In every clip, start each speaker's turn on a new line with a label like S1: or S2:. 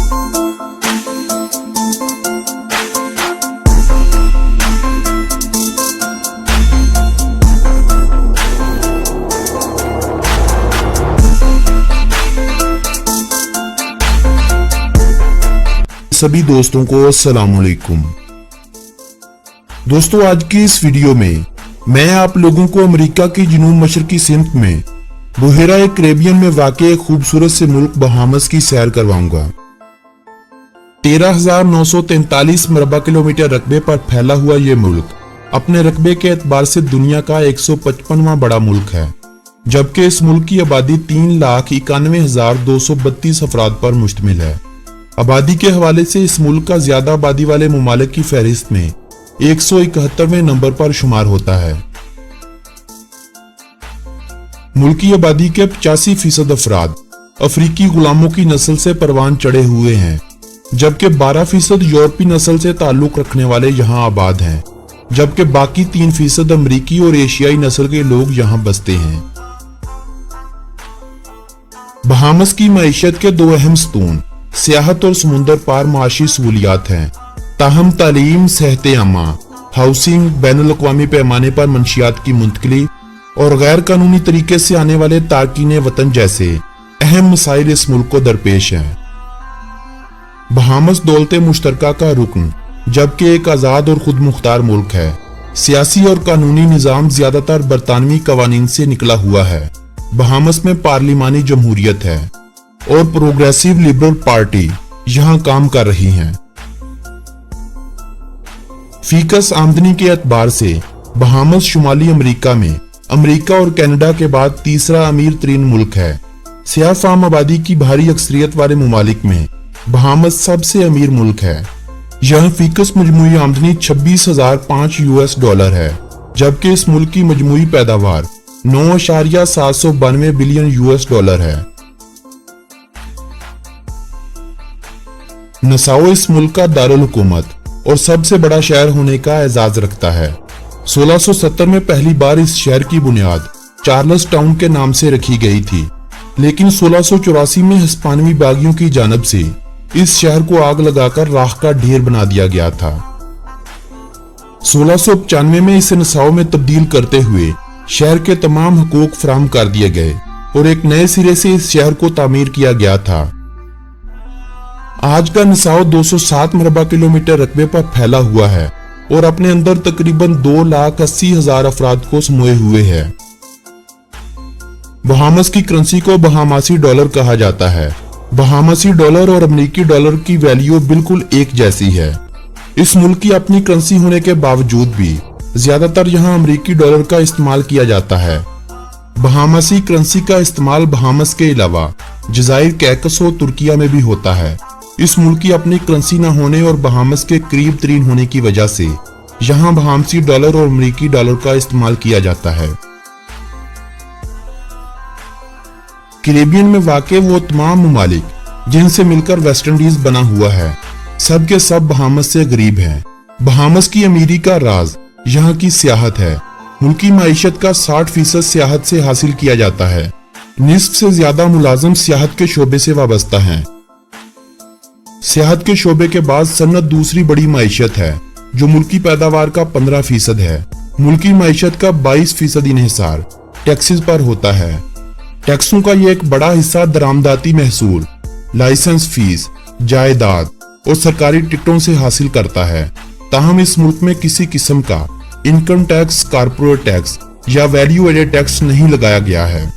S1: सभी दोस्तों को अस्सलाम वालेकुम। दोस्तों, आज की इस वीडियो में मैं आप लोगों को अमेरिका की जनूब मशरकी सिंध में बुहेरा कैरेबियन में वाक़े एक खूबसूरत से मुल्क बहामस की सैर करवाऊंगा। 13,943 मरबा किलोमीटर रकबे पर फैला हुआ ये मुल्क अपने रकबे के एतबार से दुनिया का 155वां बड़ा मुल्क है, जबकि इस मुल्क की आबादी 3,91,232 अफराद पर मुश्तमिल है। आबादी के हवाले से इस मुल्क का ज्यादा आबादी वाले मुमालिक की फहरिस्त में 171वें नंबर पर शुमार होता है। मुल्क की आबादी के 85% अफराद अफ्रीकी गुलामों की नस्ल से परवान चढ़े हुए हैं, जबकि 12% यूरोपी नस्ल से ताल्लुक रखने वाले यहाँ आबाद हैं, जबकि बाकी 3% अमरीकी और एशियाई नस्ल के लोग यहाँ बसते हैं। बहामस की मईशत के दो अहम सतून सियाहत और समुंदर पार माशी सहूलियात हैं, ताहम तालीम, सेहत आमा, हाउसिंग, बैनुल अक़वामी पैमाने पर मंशियात की मुंतकिली और गैर कानूनी तरीके से आने वाले तारकीन वतन जैसे अहम मसाइल इस मुल्क को दरपेश हैं। बहामस दौलते मुश्तरका का रुकन, जबकि एक आज़ाद और खुद मुख्तार मुल्क है। सियासी और कानूनी निज़ाम ज्यादातर बरतानवी कवानीन से निकला हुआ है। बहामस में पार्लिमानी जमहूरियत है और प्रोग्रेसिव लिबरल पार्टी यहां काम कर रही हैं। फीकस आमदनी के एतबार से बहामस शुमाली अमेरिका में अमेरिका और कनाडा के बाद तीसरा अमीर तरीन मुल्क है। सियाह फाम आबादी की भारी अक्सरियत वाले मुमालिक में बहामस सबसे अमीर मुल्क है। यहां फीकस मजमूई आमदनी $26,005 है, जबकि इस मुल्क की मजमूई पैदावार $9.792 बिलियन है। नसाओ इस मुल्क का दारुल हुकूमत और सबसे बड़ा शहर होने का एजाज रखता है। 1670 में पहली बार इस शहर की बुनियाद चार्ल्स टाउन के नाम से रखी गई थी, लेकिन 1684 में हिस्पानवी बागियों की जानिब से इस शहर को आग लगाकर राख का ढेर बना दिया गया था। 1695 में इसे नसाओ में तब्दील करते हुए शहर के तमाम हकूक फराहम कर दिए गए और एक नए सिरे से इस शहर को तामीर किया गया था। आज का नसाओ 207 मरबा किलोमीटर रकबे पर फैला हुआ है और अपने अंदर तकरीबन 2,80,000 अफराद को समोए हुए है। बहामस की करेंसी को बहामासी डॉलर कहा जाता है। बहामासी डॉलर और अमेरिकी डॉलर की वैल्यू बिल्कुल एक जैसी है। इस मुल्क की अपनी करेंसी होने के बावजूद भी ज्यादातर यहाँ अमेरिकी डॉलर का इस्तेमाल किया जाता है। बहामासी करेंसी का इस्तेमाल बहामस के अलावा जज़ाइर कैकस और तुर्किया में भी होता है। इस मुल्क की अपनी करेंसी न होने और बहामस के करीब तरीन होने की वजह से यहाँ बहामसी डॉलर और अमेरिकी डॉलर का इस्तेमाल किया जाता है। कैरेबियन में वाक़े वो तमाम मुमालिक जिनसे मिलकर वेस्ट इंडीज बना हुआ है, सब के सब बहामस से गरीब हैं। बहामस की अमीरी का राज यहाँ की सियाहत है। मुल्क की माइशत का 60% सियाहत से हासिल किया जाता है। निस्फ से ज्यादा मुलाजिम सियाहत के शोबे से वाबस्ता हैं। सियाहत के शोबे के बाद सन्नत दूसरी बड़ी माइशत है, जो मुल्की पैदावार का 15% है। मुल्की माइशत का 22% इन्हिसार टैक्सेस पर होता है। टैक्सों का ये एक बड़ा हिस्सा दरामदाती महसूल, लाइसेंस फीस, जायदाद और सरकारी टिकटों से हासिल करता है। ताहम इस मुल्क में किसी किस्म का इनकम टैक्स, कारपोरेट टैक्स या वैल्यू एडेड टैक्स नहीं लगाया गया है।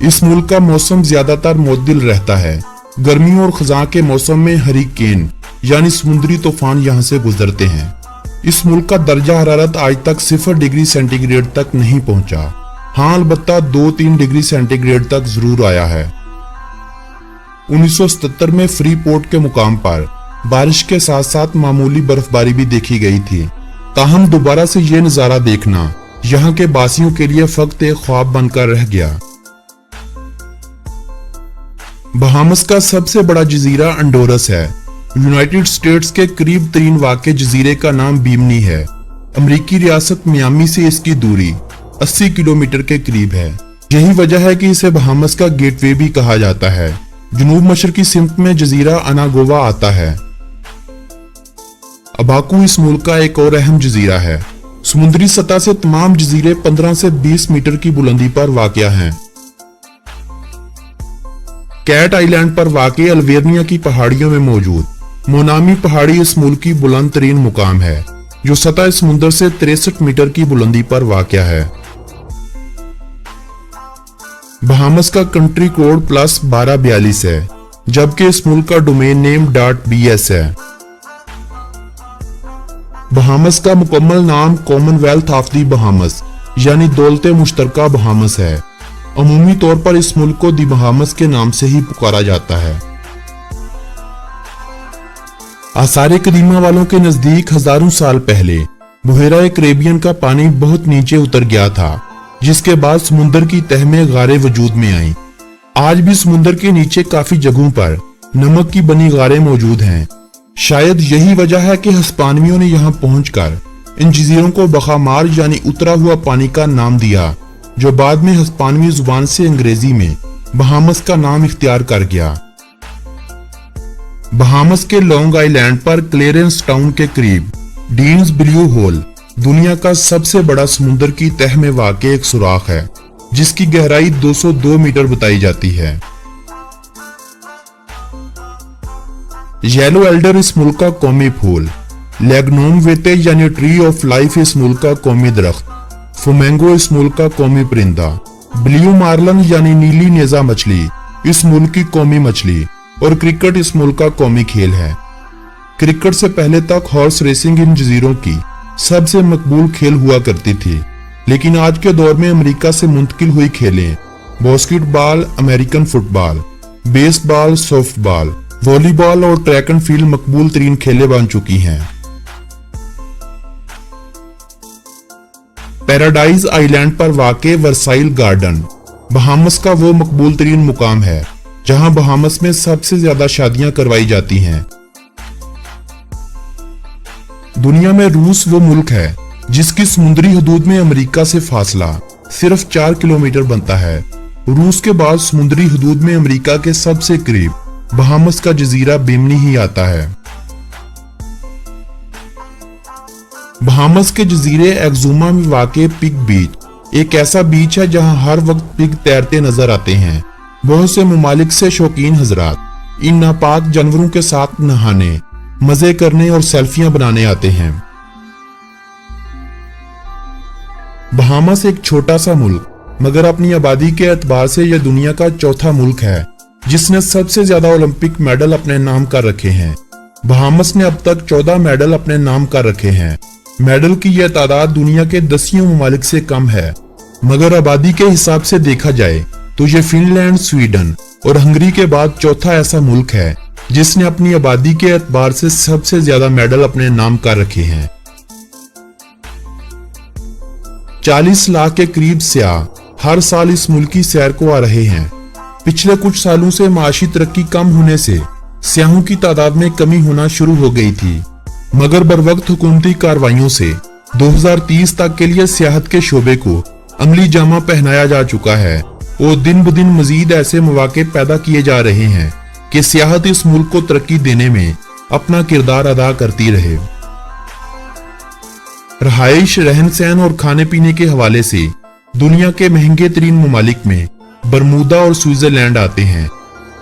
S1: इस मुल्क का मौसम ज्यादातर मुअद्दिल रहता है। गर्मी और खज़ां के मौसम में हरिकेन यानी समुद्री तूफान यहाँ से गुजरते हैं। इस मुल्क का दर्जा हरारत आज तक 0 डिग्री सेंटीग्रेड तक नहीं पहुंचा। हाँ, अलबत्ता 2-3 डिग्री सेंटीग्रेड तक जरूर आया है। 1977 में फ्री पोर्ट के मुकाम पर बारिश के साथ साथ मामूली बर्फबारी भी देखी गई थी। ताहम दोबारा से ये नजारा देखना यहाँ के बासियों के लिए फक्त एक ख्वाब बनकर रह गया। बहामस का सबसे बड़ा जजीरा अंडोरस है। यूनाइटेड स्टेट्स के करीब तरीन वाक़े जजीरे का नाम बीमनी है। अमरीकी रियासत मियामी से इसकी दूरी 80 किलोमीटर के करीब है। यही वजह है कि इसे बहामस का गेटवे भी कहा जाता है। जनूब मशरकी सिमत में जजीरा अनागोवा आता है। अबाकू इस मुल्क का एक और अहम जजीरा है। समुद्री सतह से तमाम जजीरे 15 से 20 मीटर की बुलंदी पर वाक़या हैं। कैट आइलैंड पर वाक़या अल्वेर्निया की पहाड़ियों में मौजूद मोनामी पहाड़ी इस मुल्क की बुलंद तरीन मुकाम है, जो सतह समुद्र से 63 मीटर की बुलंदी पर वाक़या है। बहामस का कंट्री कोड +1242 है, जबकि इस मुल्क का डोमेन नेम .bs है। बहामस का मुकम्मल नाम कॉमनवेल्थ ऑफ दी बहामस यानी दौलते मुश्तरका बहामस है। अमूमी तौर पर इस मुल्क को दी बहामस के नाम से ही पुकारा जाता है। आसारे कदीमा वालों के नजदीक हजारों साल पहले बुहेरा कैरेबियन का पानी बहुत नीचे उतर गया था, जिसके बाद समुद्र की तह में गारें वजूद में आईं। आज भी समुद्र के नीचे काफी जगहों पर नमक की बनी गारें मौजूद हैं। शायद यही वजह है कि हिस्पानियों ने यहाँ पहुंचकर इन जजीरों को बखामार यानी उतरा हुआ पानी का नाम दिया, जो बाद में हिस्पानवी जुबान से अंग्रेजी में बहामस का नाम इख्तियार कर गया। बहामस के लॉन्ग आइलैंड पर क्लेरेंस टाउन के करीब डीन्स ब्लू होल दुनिया का सबसे बड़ा समुद्र की तह में वाक़े एक सुराख है, जिसकी गहराई 202 मीटर बताई जाती है। येलो एल्डर इस मुल्क का कौमी फूल, लेग्नोम वेते यानी ट्री ऑफ लाइफ इस मुल्क का कौमी दरख्त, फ्लेमिंगो इस मुल्क का कौमी परिंदा, ब्लू मार्लिन यानी नीली नेजा मछली इस मुल्क की कौमी मछली और क्रिकेट इस मुल्क का कौमी खेल है। क्रिकेट से पहले तक हॉर्स रेसिंग इन जजीरों की सबसे मकबूल खेल हुआ करती थी, लेकिन आज के दौर में अमेरिका से मुंतकिल हुई खेलें basketball, American football, baseball, softball, volleyball और ट्रैक एंड फील्ड मकबूल तरीन खेलें बन चुकी हैं। पैराडाइज आइलैंड पर वाक़े वर्साइल गार्डन बहामस का वो मकबूल तरीन मुकाम है जहां बहामस में सबसे ज्यादा शादियां करवाई जाती हैं। दुनिया में रूस वो मुल्क है जिसकी समुद्री हदूद में अमेरिका से फासला सिर्फ 4 किलोमीटर बनता है। रूस के बाद समुद्री हदूद में अमेरिका के सबसे करीब बहामस का जजीरा बेमनी ही आता है। बहामस के जजीरे एक्जुमा में वाक़े पिग बीच एक ऐसा बीच है जहां हर वक्त पिग तैरते नजर आते हैं। बहुत से ममालिक से शौकीन हजरात इन नापाक जानवरों के साथ नहाने, मजे करने और सेल्फियां बनाने आते हैं। बहामस एक छोटा सा मुल्क मगर अपनी आबादी के एतबार से यह दुनिया का चौथा मुल्क है जिसने सबसे ज्यादा ओलंपिक मेडल अपने नाम कर रखे हैं। बहामस ने अब तक 14 मेडल अपने नाम कर रखे हैं। मेडल की यह तादाद दुनिया के 10 ममालिक से कम है, मगर आबादी के हिसाब से देखा जाए तो ये फिनलैंड, स्वीडन और हंगरी के बाद चौथा ऐसा मुल्क है जिसने अपनी आबादी के एतबार से सबसे ज्यादा मेडल अपने नाम कर रखे हैं। 40 लाख के करीब सियाह हर साल इस मुल्क की सैर को आ रहे हैं। पिछले कुछ सालों से माशी तरक्की कम होने से सियाहों की तादाद में कमी होना शुरू हो गई थी, मगर बरवक्त हुकूमती कार्रवाइयों से 2030 तक के लिए सियाहत के शोबे को अमली जामा पहनाया जा चुका है और दिन ब दिन मजीद ऐसे मौके पैदा किए जा रहे हैं कि सियाहत इस मुल्क को तरक्की देने में अपना किरदार अदा करती रहे। रहाइश, रहन सहन और खाने पीने के हवाले से दुनिया के महंगे तरीन ममालिक में बरमूदा और स्विट्जरलैंड आते हैं,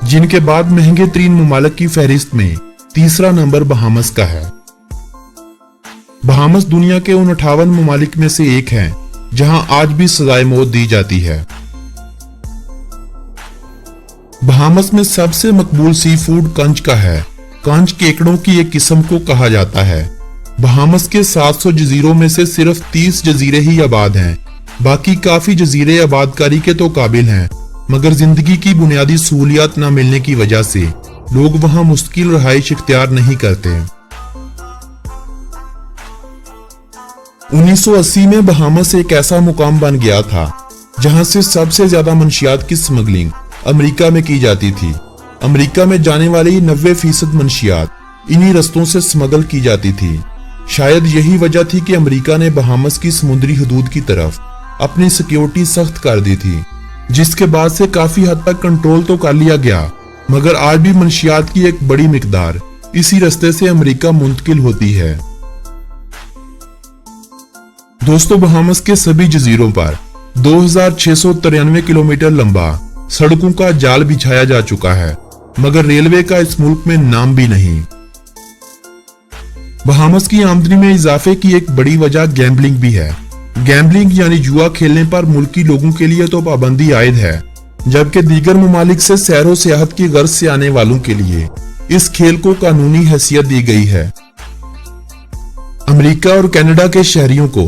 S1: जिनके बाद महंगे तरीन ममालिक की फहरिस्त में तीसरा नंबर बहामस का है। बहामस दुनिया के उन 58 ममालिक में से एक है जहां आज भी सजाए मौत दी जाती है। बहामस में सबसे मकबूल सी फूड कंच का है। कंच केकड़ों की एक किस्म को कहा जाता है। बहामस के 700 जजीरों में से सिर्फ 30 जजीरे ही आबाद हैं। बाकी काफी जजीरे आबादकारी के तो काबिल हैं, मगर जिंदगी की बुनियादी सहूलियात न मिलने की वजह से लोग वहां मुस्तकिल रहाइश इख्तियार नहीं करते। 1980 में बहामस एक ऐसा मुकाम बन गया था जहां से सबसे ज्यादा मंशियात की स्मगलिंग अमेरिका में की जाती थी। अमेरिका में जाने वाली 90% मंशियात इन्हीं रस्तों से स्मगल की जाती थी। शायद यही वजह थी कि अमेरिका ने बहामस की समुद्री हदूद की तरफ अपनी सिक्योरिटी सख्त कर दी थी, जिसके बाद से काफी हद तक कंट्रोल तो कर लिया गया, मगर आज भी मंशियात की एक बड़ी मिकदार इसी रास्ते से अमेरिका मुंतकिल होती है। दोस्तों, बहामस के सभी जजीरों पर 2693 किलोमीटर लंबा सड़कों का जाल बिछाया जा चुका है, मगर रेलवे का इस मुल्क में नाम भी नहीं। बहामस की आमदनी में इजाफे की एक बड़ी वजह गैम्बलिंग भी है। गैम्बलिंग यानी जुआ खेलने पर मुल्की लोगों के लिए तो पाबंदी आयद है, जबकि दीगर ममालिक से सैरो सियाहत की गर्ज से आने वालों के लिए इस खेल को कानूनी हैसियत दी गई है। अमेरिका और कनाडा के शहरियों को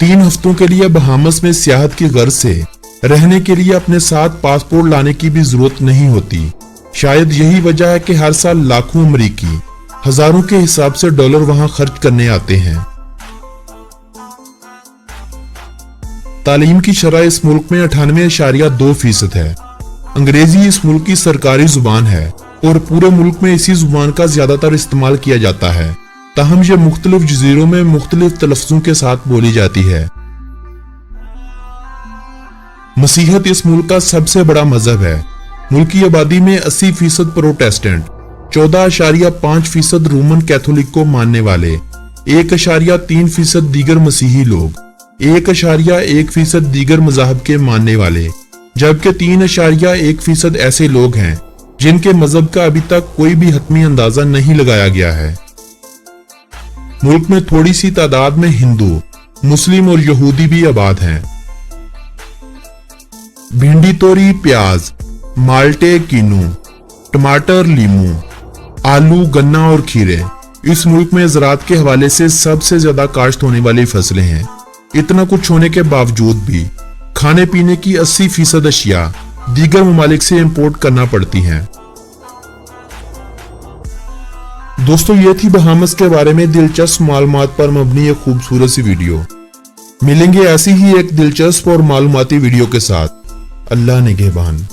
S1: 3 हफ्तों के लिए बहामस में सियाहत की गर्ज से रहने के लिए अपने साथ पासपोर्ट लाने की भी जरूरत नहीं होती। शायद यही वजह है कि हर साल लाखों अमरीकी हजारों के हिसाब से डॉलर वहां खर्च करने आते हैं। तालीम की शरह इस मुल्क में 98.2% है। अंग्रेजी इस मुल्क की सरकारी जुबान है और पूरे मुल्क में इसी जुबान का ज्यादातर इस्तेमाल किया जाता है। ताहम ये मुख्तलिफ जजीरों में मुख्तलिफ तलफ्फुज़ों के साथ बोली जाती है। मसीहत इस मुल्क का सबसे बड़ा मजहब है। मुल्क की आबादी में 80% प्रोटेस्टेंट, 14.5% रोमन कैथोलिक को मानने वाले, 1.3% दीगर मसीही लोग, 1.1% दीगर मज़ाहब के मानने वाले, जबकि 3.1% ऐसे लोग हैं जिनके मजहब का अभी तक कोई भी हतमी अंदाजा नहीं लगाया गया है। मुल्क में थोड़ी सी तादाद में हिंदू, मुस्लिम और यहूदी भी आबाद हैं। भिंडी, तोरी, प्याज, माल्टे, कीनू, टमाटर, लीमू, आलू, गन्ना और खीरे इस मुल्क में ज़राअत के हवाले से सबसे ज्यादा काश्त होने वाली फसलें हैं। इतना कुछ होने के बावजूद भी खाने पीने की 80% अशिया दीगर ममालिक से इंपोर्ट करना पड़ती हैं। दोस्तों, ये थी बहामस के बारे में दिलचस्प मालूमात पर मबनी एक खूबसूरत सी वीडियो। मिलेंगे ऐसी ही एक दिलचस्प और मालूमाती वीडियो के साथ। अल्लाह निगहबान।